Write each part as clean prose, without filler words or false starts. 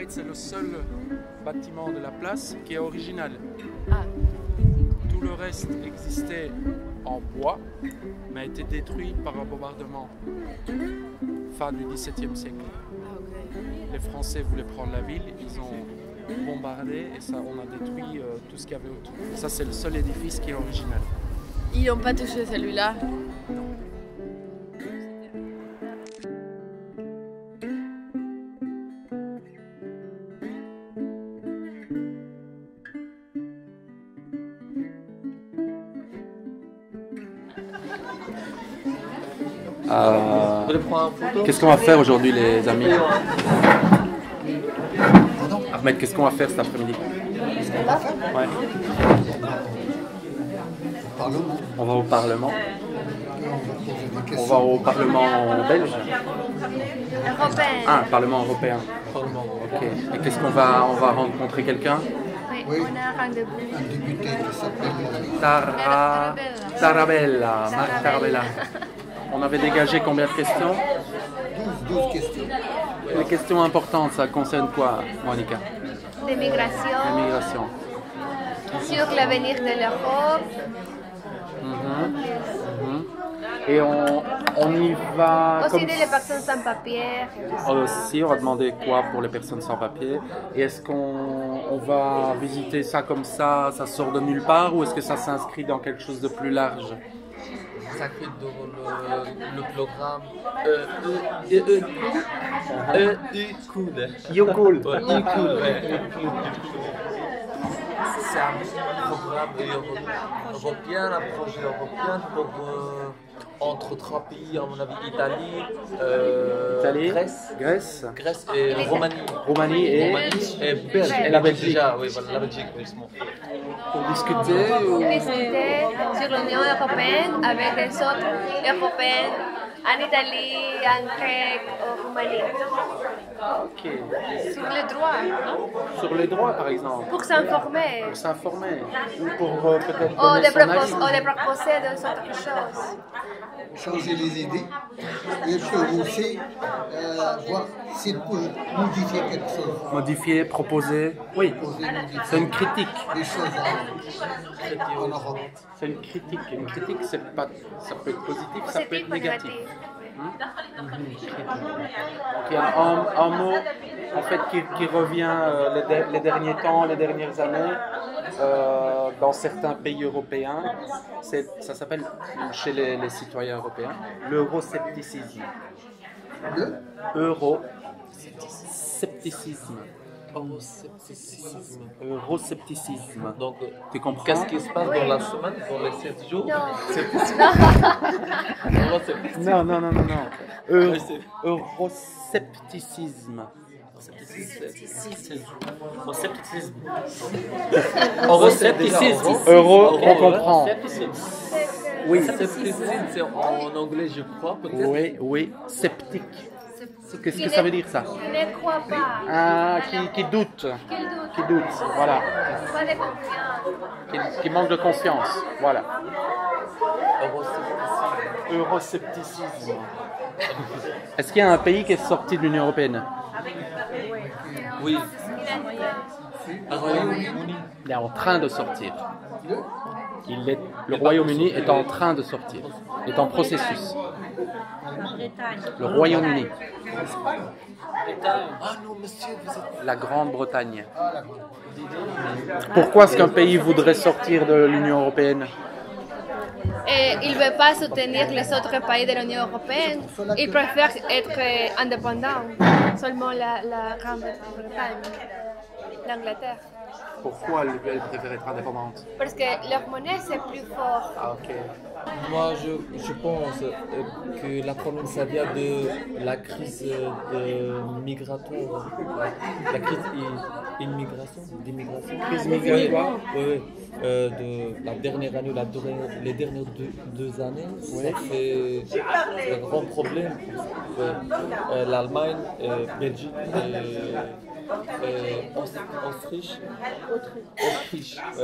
fait, c'est le seul bâtiment de la place qui est original. Ah, Tout le reste existait en bois, mais a été détruit par un bombardement fin du XVIIe siècle. ok. Les Français voulaient prendre la ville, ils ont bombardé et ça, on a détruit tout ce qu'il y avait autour. Ça, c'est le seul édifice qui est original. Ils n'ont pas touché celui-là. Qu'est-ce qu'on va faire aujourd'hui, les amis? Ahmed, qu'est-ce qu'on va faire cet après-midi? Ouais. On va au Parlement. On va au Parlement belge. Européen. Ah, Parlement européen. Ok. Et qu'est-ce qu'on va... On va rencontrer quelqu'un? Oui, on a un rendez-vous. Un député qui s'appelle Tarabella. Marc Tarabella. On avait dégagé combien de questions? 12 questions. Les questions importantes, ça concerne quoi, Monica? L'immigration, L'immigration. sur l'avenir de l'Europe. Et on y va Aussi comme les personnes sans papier. aussi, on va demander quoi pour les personnes sans papier. Et est-ce qu'on va visiter ça comme ça sort de nulle part, ou est-ce que ça s'inscrit dans quelque chose de plus large? Ça crée le programme cool. You cool. Ouais, cool, ouais. C'est un programme européen, un projet européen pour entre trois pays, à mon avis, Italie, Grèce et Roumanie. Roumanie et Belgique. Et la Belgique. Déjà, oui, voilà, la Belgique, justement. pour discuter ou... Discuter sur l'Union européenne avec les autres Européens en Italie, en Grèce, en Roumanie. Ok. Sur les droits, non? Sur les droits, par exemple. Pour s'informer. Pour s'informer. Ou pour peut-être Ou donner de, son avis. proposer d'autres choses. Changer les idées. Et il faut aussi voir s'il peut modifier quelque chose. Modifier, proposer. Oui. Proposer, modifier C'est une critique. des choses en Europe. C'est une critique. Une critique, c'est pas... ça peut être positif, ça peut être négatif. Donc il y a un mot en fait qui revient les derniers temps, les dernières années dans certains pays européens. Ça s'appelle chez les citoyens européens l'euroscepticisme. Euroscepticisme. Euroscepticisme. Donc, Tu comprends? qu'est-ce qui se passe dans la semaine, dans les 7 jours? Non. Euroscepticisme. Euroscepticisme. Euro, on comprend. Oui, Scepticisme, c'est en anglais, je crois, peut-être. oui, sceptique. Qu'est-ce que ça veut dire ça? Qui ne croit pas. Ah, qui doute. Qui doute, voilà. Pas de confiance. Qui manque de confiance, voilà. Euroscepticisme. Est-ce qu'il y a un pays qui est sorti de l'Union européenne? Oui. Il est en train de sortir. Le Royaume-Uni est en train de sortir. Est en processus. Le Royaume-Uni. Ah non, monsieur, vous êtes... La Grande-Bretagne. Pourquoi est-ce qu'un pays voudrait sortir de l'Union européenne? Et il ne veut pas soutenir les autres pays de l'Union européenne. Il préfère être indépendant. Seulement la Grande-Bretagne, l'Angleterre. Pourquoi elle préfère être indépendante? Parce que leur monnaie, c'est plus fort. Ah, ok. Moi, je pense que la problème, ça vient de la crise migratoire. La crise d'immigration. Crise migratoire? Oui. De la dernière année, les dernières deux années, ça fait un grand problème. L'Allemagne, Belgique et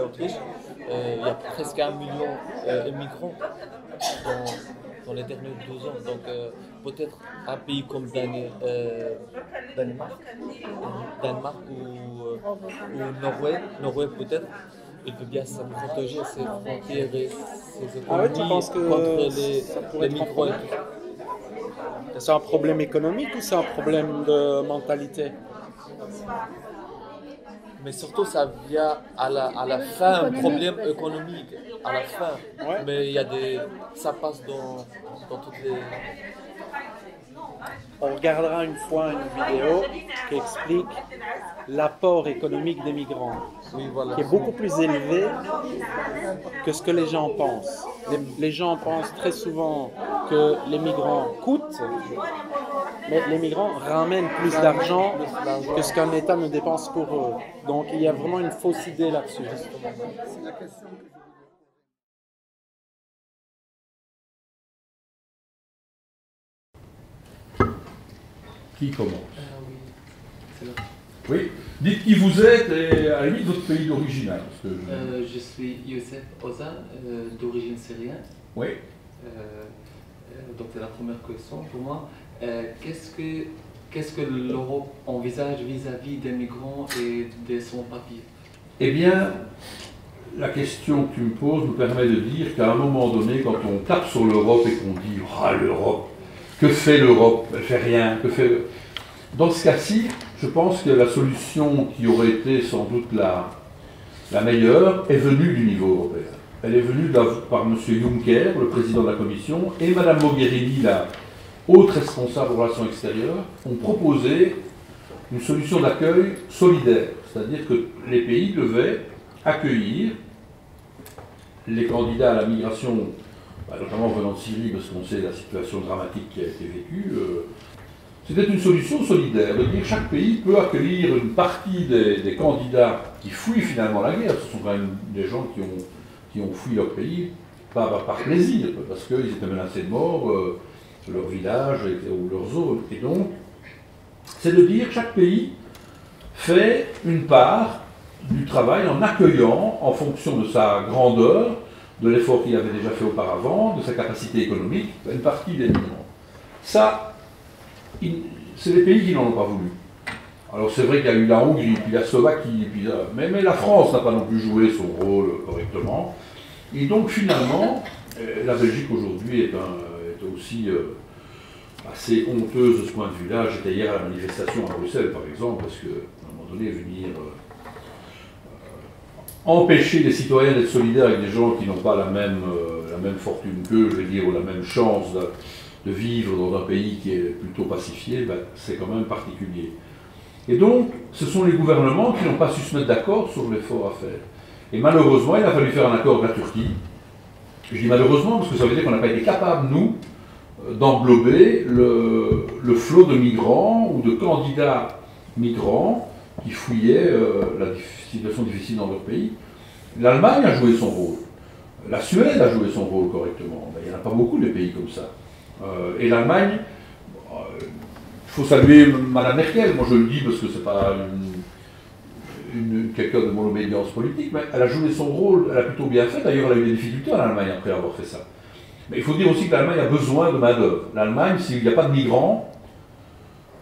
Autriche. Il y a presque 1 million d'immigrants dans les derniers 2 ans. Donc peut-être un pays comme Danemark ou Norvège peut-être, il peut bien se protéger ses frontières et ses Ah ouais, tu économies penses que contre ça pourrait les être un migrants et problème? tout. C'est un problème économique ou c'est un problème de mentalité? Mais surtout, ça vient à la fin, un problème économique, à la fin. Ouais. Mais il y a ça passe dans toutes les... On regardera une fois une vidéo qui explique l'apport économique des migrants, Oui, voilà. qui est beaucoup plus élevé que ce que les gens pensent. Les gens pensent très souvent que les migrants coûtent, mais les migrants ramènent plus d'argent que ce qu'un État ne dépense pour eux. Donc il y a vraiment une fausse idée là-dessus. C'est la question que je Qui commence? oui, c'est là. Oui. Dites qui vous êtes et à la limite votre pays d'origine. Parce que Je suis Youssef Ozan, d'origine syrienne. Oui. Donc c'est la première question pour moi. Qu'est-ce que l'Europe envisage vis-à-vis des migrants et des sans-papiers? Eh bien, la question que tu me poses me permet de dire qu'à un moment donné, quand on tape sur l'Europe et qu'on dit « Ah, l'Europe, que fait l'Europe? Elle fait rien. Que fait... » Dans ce cas-ci, je pense que la solution qui aurait été sans doute la meilleure est venue du niveau européen. Elle est venue par M. Juncker, le président de la Commission, et Mme Mogherini, la haute responsable des relations extérieures, ont proposé une solution d'accueil solidaire. C'est-à-dire que les pays devaient accueillir les candidats à la migration, notamment venant de Syrie, parce qu'on sait la situation dramatique qui a été vécue. C'était une solution solidaire, de dire que chaque pays peut accueillir une partie des candidats qui fuient finalement la guerre. Ce sont quand même des gens qui ont fui leur pays, pas par plaisir, parce qu'ils étaient menacés de mort, leur village ou leur zone. Et donc, c'est de dire que chaque pays fait une part du travail en accueillant, en fonction de sa grandeur, de l'effort qu'il avait déjà fait auparavant, de sa capacité économique, une partie des migrants. Ça, c'est les pays qui n'en ont pas voulu. Alors c'est vrai qu'il y a eu la Hongrie, puis la Slovaquie, puis mais la France n'a pas non plus joué son rôle correctement. Et donc finalement, la Belgique aujourd'hui est aussi assez honteuse de ce point de vue-là. J'étais hier à la manifestation à Bruxelles, par exemple, parce qu'à un moment donné, venir empêcher les citoyens d'être solidaires avec des gens qui n'ont pas la même fortune qu'eux, je vais dire, ou la même chance de vivre dans un pays qui est plutôt pacifié, c'est quand même particulier. Et donc, ce sont les gouvernements qui n'ont pas su se mettre d'accord sur l'effort à faire. Et malheureusement, il a fallu faire un accord avec la Turquie. Je dis malheureusement parce que ça veut dire qu'on n'a pas été capable, nous, d'englober le flot de migrants ou de candidats migrants qui fouillaient la situation difficile dans leur pays. L'Allemagne a joué son rôle. La Suède a joué son rôle correctement. Il n'y en a pas beaucoup de pays comme ça. Et l'Allemagne, il faut saluer Mme Merkel, moi je le dis parce que ce n'est pas quelqu'un de mon obédience politique, mais elle a joué son rôle, elle a plutôt bien fait. D'ailleurs, elle a eu des difficultés en Allemagne après avoir fait ça. Mais il faut dire aussi que l'Allemagne a besoin de main-d'œuvre. L'Allemagne, s'il n'y a pas de migrants,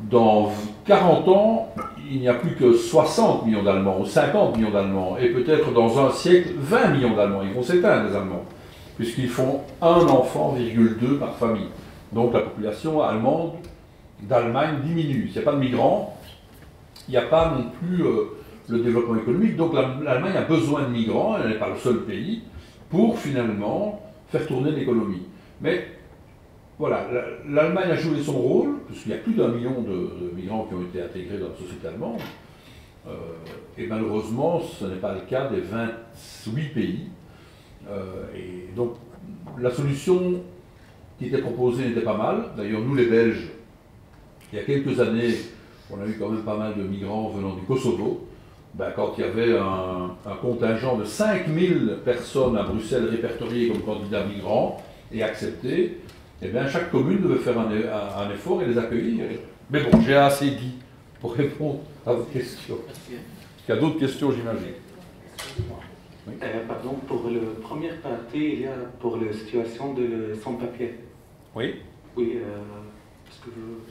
dans 40 ans, il n'y a plus que 60 millions d'Allemands ou 50 millions d'Allemands, et peut-être dans un siècle, 20 millions d'Allemands. Ils vont s'éteindre, les Allemands, puisqu'ils font 1 enfant, 2 par famille. Donc la population allemande d'Allemagne diminue. S'il n'y a pas de migrants, il n'y a pas non plus le développement économique. Donc l'Allemagne a besoin de migrants, elle n'est pas le seul pays, pour finalement faire tourner l'économie. Mais voilà, l'Allemagne a joué son rôle, puisqu'il y a plus d'1 million de migrants qui ont été intégrés dans la société allemande. Et malheureusement, ce n'est pas le cas des 28 pays. Et donc la solution qui était proposée n'était pas mal. D'ailleurs, nous les Belges, il y a quelques années, on a eu quand même pas mal de migrants venant du Kosovo. Quand il y avait un contingent de 5000 personnes à Bruxelles répertoriées comme candidats migrants et acceptées, eh bien, chaque commune devait faire un effort et les accueillir. Mais bon, j'ai assez dit pour répondre à votre question. Il y a d'autres questions, j'imagine. Oui. Pardon, pour la première partie, il y a pour la situation de sans-papier. Oui. Oui,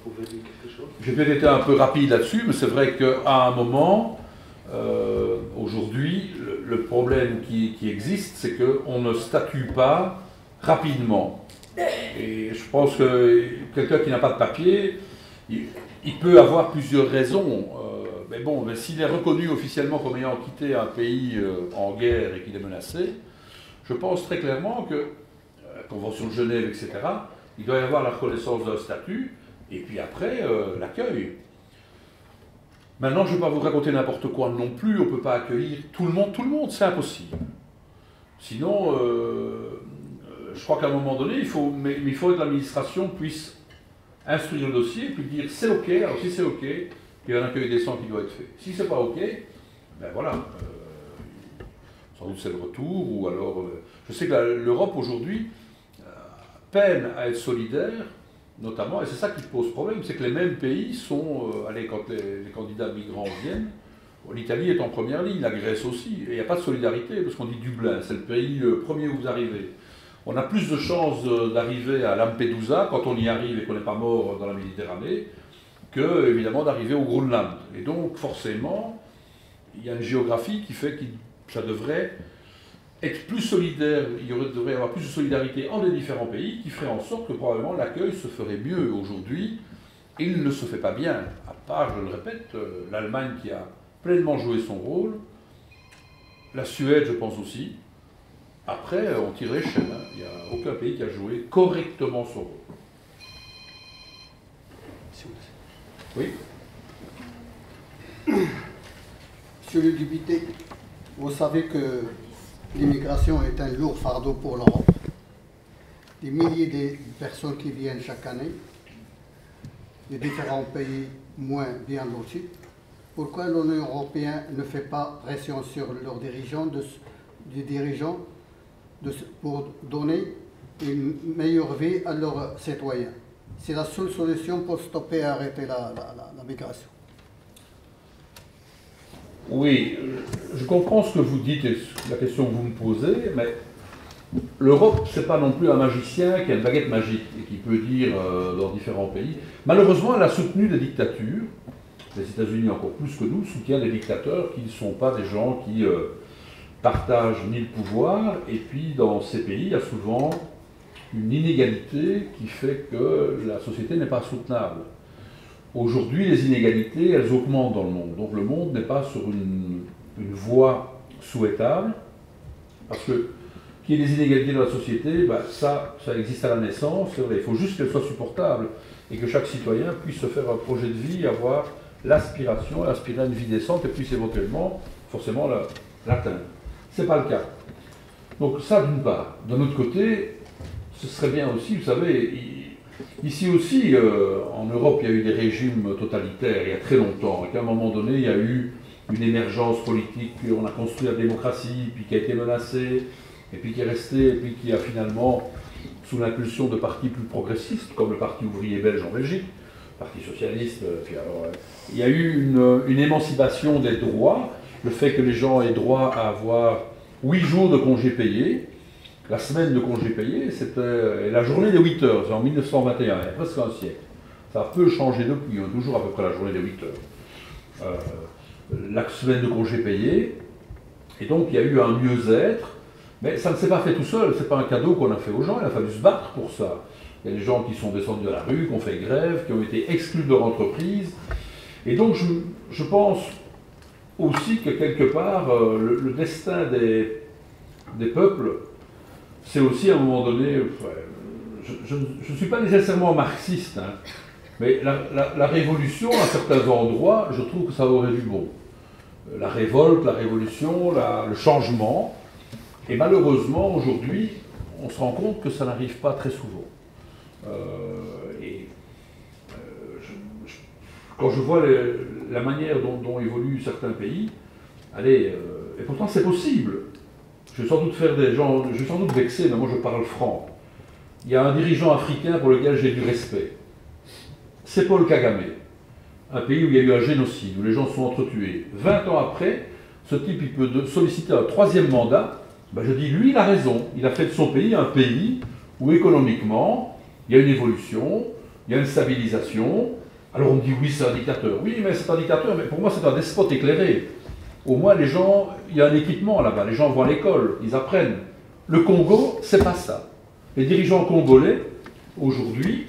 pouvez dire quelque chose? J'ai peut-être été un peu rapide là-dessus, mais c'est vrai qu'à un moment, aujourd'hui, le problème qui existe, c'est qu'on ne statue pas rapidement. Et je pense que quelqu'un qui n'a pas de papier, il peut avoir plusieurs raisons. Mais bon, mais s'il est reconnu officiellement comme ayant quitté un pays en guerre et qu'il est menacé, je pense très clairement que la Convention de Genève, etc., il doit y avoir la reconnaissance d'un statut, et puis après, l'accueil. Maintenant, je ne vais pas vous raconter n'importe quoi non plus, on ne peut pas accueillir tout le monde, c'est impossible. Sinon, je crois qu'à un moment donné, il faut que l'administration puisse instruire le dossier, puis dire c'est OK, alors si c'est OK, il y a un accueil décent qui doit être fait. Si c'est pas OK, ben voilà, sans doute c'est le retour, ou alors... je sais que l'Europe aujourd'hui peine à être solidaire, notamment, et c'est ça qui pose problème, c'est que les mêmes pays sont, allez, quand les candidats migrants viennent, l'Italie est en première ligne, la Grèce aussi, et il n'y a pas de solidarité, parce qu'on dit Dublin, c'est le pays premier où vous arrivez. On a plus de chances d'arriver à Lampedusa, quand on y arrive et qu'on n'est pas mort dans la Méditerranée, que, évidemment, d'arriver au Groenland. Et donc, forcément, il y a une géographie qui fait que ça devrait être plus solidaire, devrait y avoir plus de solidarité entre les différents pays, qui ferait en sorte que probablement l'accueil se ferait mieux. Aujourd'hui, il ne se fait pas bien, à part, je le répète, l'Allemagne qui a pleinement joué son rôle, la Suède, je pense aussi. Après, on tire l'échelle, hein. Il n'y a aucun pays qui a joué correctement son rôle. Oui. Monsieur le député, vous savez que l'immigration est un lourd fardeau pour l'Europe. Des milliers de personnes qui viennent chaque année, de différents pays moins bien lotis. Pourquoi l'Union européenne ne fait pas pression sur leurs dirigeants, pour donner une meilleure vie à leurs citoyens? C'est la seule solution pour stopper et arrêter la migration. Oui, je comprends ce que vous dites et la question que vous me posez, mais l'Europe, ce n'est pas non plus un magicien qui a une baguette magique et qui peut dire dans différents pays. Malheureusement, elle a soutenu des dictatures. Les États-Unis, encore plus que nous, soutiennent des dictateurs qui ne sont pas des gens qui partagent ni le pouvoir. Et puis, dans ces pays, il y a souvent une inégalité qui fait que la société n'est pas soutenable. Aujourd'hui, les inégalités, elles augmentent dans le monde. Donc le monde n'est pas sur une voie souhaitable, parce que qu'il y ait des inégalités dans la société, ben ça existe à la naissance, c'est vrai. Il faut juste qu'elles soient supportables et que chaque citoyen puisse se faire un projet de vie, avoir l'aspiration, aspirer à une vie décente et puisse éventuellement, forcément, l'atteindre. Ce n'est pas le cas. Donc ça, d'une part. D'un autre côté, ce serait bien aussi, vous savez, ici aussi, en Europe, il y a eu des régimes totalitaires il y a très longtemps, et qu'à un moment donné, il y a eu une émergence politique, puis on a construit la démocratie, puis qui a été menacée, et puis qui est restée, et puis qui a finalement, sous l'impulsion de partis plus progressistes, comme le Parti ouvrier belge en Belgique, le Parti socialiste, puis alors, il y a eu une émancipation des droits, le fait que les gens aient droit à avoir 8 jours de congés payés. La semaine de congés payés, c'était la journée des 8 heures, c'est en 1921, il y a presque un siècle. Ça a peu changé depuis, on a toujours à peu près la journée des 8 heures. La semaine de congés payés, et donc il y a eu un mieux-être, mais ça ne s'est pas fait tout seul, ce n'est pas un cadeau qu'on a fait aux gens, il a fallu se battre pour ça. Il y a des gens qui sont descendus à la rue, qui ont fait grève, qui ont été exclus de leur entreprise, et donc je pense aussi que quelque part, le destin des peuples, c'est aussi à un moment donné, je ne suis pas nécessairement marxiste, hein, mais la révolution, à certains endroits, je trouve que ça aurait du bon. La révolte, la révolution, le changement, et malheureusement, aujourd'hui, on se rend compte que ça n'arrive pas très souvent. Quand je vois la manière dont évoluent certains pays, allez, et pourtant c'est possible. Je vais sans doute faire des gens, je vais sans doute vexer, mais moi je parle franc. Il y a un dirigeant africain pour lequel j'ai du respect. C'est Paul Kagame, un pays où il y a eu un génocide, où les gens sont entretués. 20 ans après, ce type il peut solliciter un 3e mandat. Ben je dis, lui il a raison. Il a fait de son pays un pays où économiquement, il y a une évolution, il y a une stabilisation. Alors on me dit oui, c'est un dictateur. Oui, mais c'est un dictateur, mais pour moi c'est un despote éclairé. Au moins les gens, il y a un équipement là-bas, les gens vont à l'école, ils apprennent. Le Congo, c'est pas ça. Les dirigeants congolais, aujourd'hui,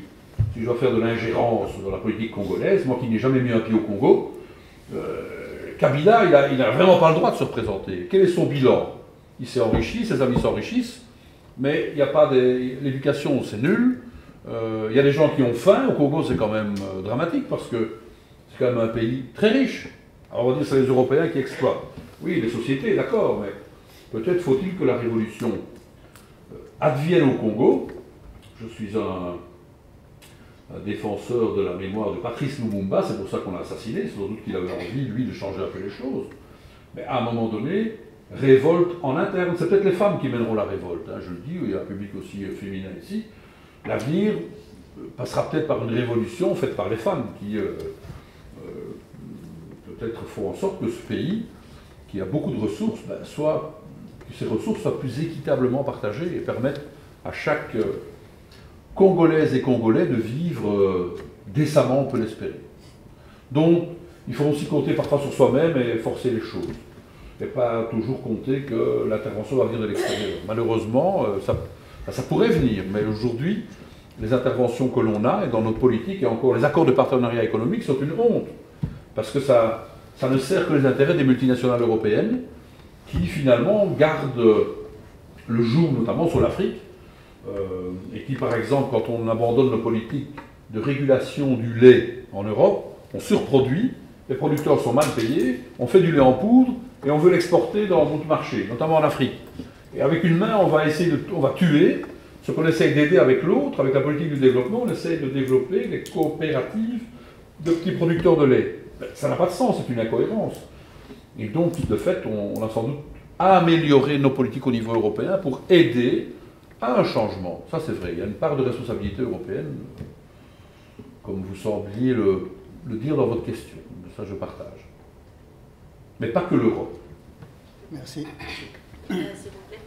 si je dois faire de l'ingérence dans la politique congolaise, moi qui n'ai jamais mis un pied au Congo, Kabila, il n'a vraiment pas le droit de se représenter. Quel est son bilan? Il s'est enrichi, ses amis s'enrichissent, mais il n'y a pas l'éducation, c'est nul. Il y a des gens qui ont faim. Au Congo, c'est quand même dramatique parce que c'est quand même un pays très riche. Alors on va dire que c'est les Européens qui exploitent. Oui, les sociétés, d'accord, mais peut-être faut-il que la révolution advienne au Congo. Je suis un défenseur de la mémoire de Patrice Lumumba, c'est pour ça qu'on l'a assassiné, c'est sans doute qu'il avait envie, lui, de changer un peu les choses. Mais à un moment donné, révolte en interne, c'est peut-être les femmes qui mèneront la révolte, hein, je le dis, il y a un public aussi féminin ici. L'avenir passera peut-être par une révolution faite par les femmes qui peut-être font en sorte que ce pays, qui a beaucoup de ressources, que ces ressources soient plus équitablement partagées et permettent à chaque Congolaise et Congolais de vivre décemment, on peut l'espérer. Donc, il faut aussi compter parfois sur soi-même et forcer les choses. Et pas toujours compter que l'intervention va venir de l'extérieur. Malheureusement, ça pourrait venir, mais aujourd'hui, les interventions que l'on a, et dans notre politique, et encore les accords de partenariat économique, sont une honte. Parce que ça ne sert que les intérêts des multinationales européennes, qui finalement gardent le joug, notamment sur l'Afrique, et qui, par exemple, quand on abandonne nos politiques de régulation du lait en Europe, on surproduit, les producteurs sont mal payés, on fait du lait en poudre, et on veut l'exporter dans d'autres marchés, notamment en Afrique. Et avec une main, on va tuer ce qu'on essaye d'aider avec l'autre, avec la politique du développement, on essaye de développer des coopératives de petits producteurs de lait. Ça n'a pas de sens, c'est une incohérence. Et donc, de fait, on a sans doute amélioré nos politiques au niveau européen pour aider à un changement. Ça, c'est vrai. Il y a une part de responsabilité européenne, comme vous sembliez le dire dans votre question. Ça, je partage. Mais pas que l'Europe. Merci. S'il vous plaît.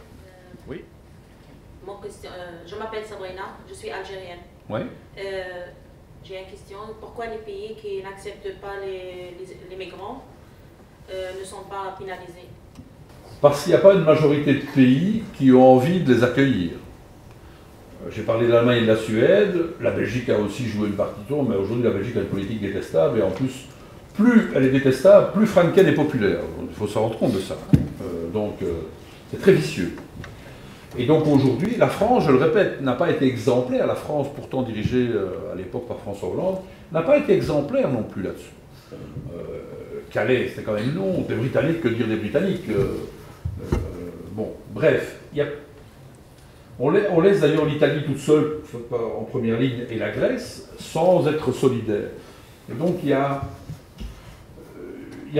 Oui. Je m'appelle Sabrina, je suis algérienne. Oui. J'ai une question. Pourquoi les pays qui n'acceptent pas les migrants ne sont pas pénalisés? Parce qu'il n'y a pas une majorité de pays qui ont envie de les accueillir. J'ai parlé de l'Allemagne et de la Suède. La Belgique a aussi joué une partie de tour, mais aujourd'hui la Belgique a une politique détestable et en plus, plus elle est détestable, plus Franken est populaire. Il faut se rendre compte de ça. C'est très vicieux. Et donc aujourd'hui, la France, je le répète, n'a pas été exemplaire. La France, pourtant dirigée à l'époque par François Hollande, n'a pas été exemplaire non plus là-dessus. Calais, c'était quand même non. Des Britanniques, que dire des Britanniques bon, bref, on laisse d'ailleurs l'Italie toute seule en première ligne et la Grèce sans être solidaire. Et donc il n'y a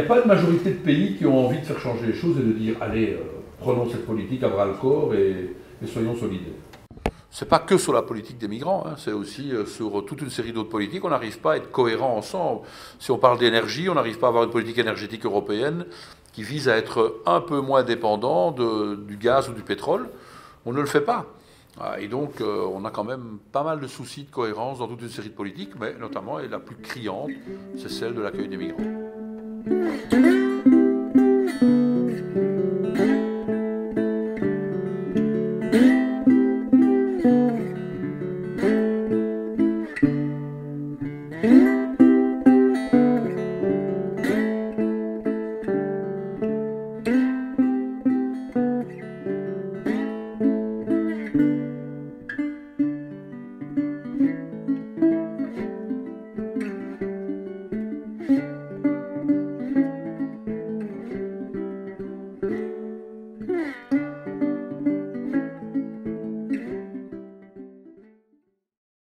pas de majorité de pays qui ont envie de faire changer les choses et de dire allez, prenons cette politique à bras-le-corps et soyons solidaires. Ce n'est pas que sur la politique des migrants, hein, c'est aussi sur toute une série d'autres politiques. On n'arrive pas à être cohérents ensemble. Si on parle d'énergie, on n'arrive pas à avoir une politique énergétique européenne qui vise à être un peu moins dépendant du gaz ou du pétrole. On ne le fait pas. Et donc, on a quand même pas mal de soucis de cohérence dans toute une série de politiques, mais notamment, et la plus criante, c'est celle de l'accueil des migrants.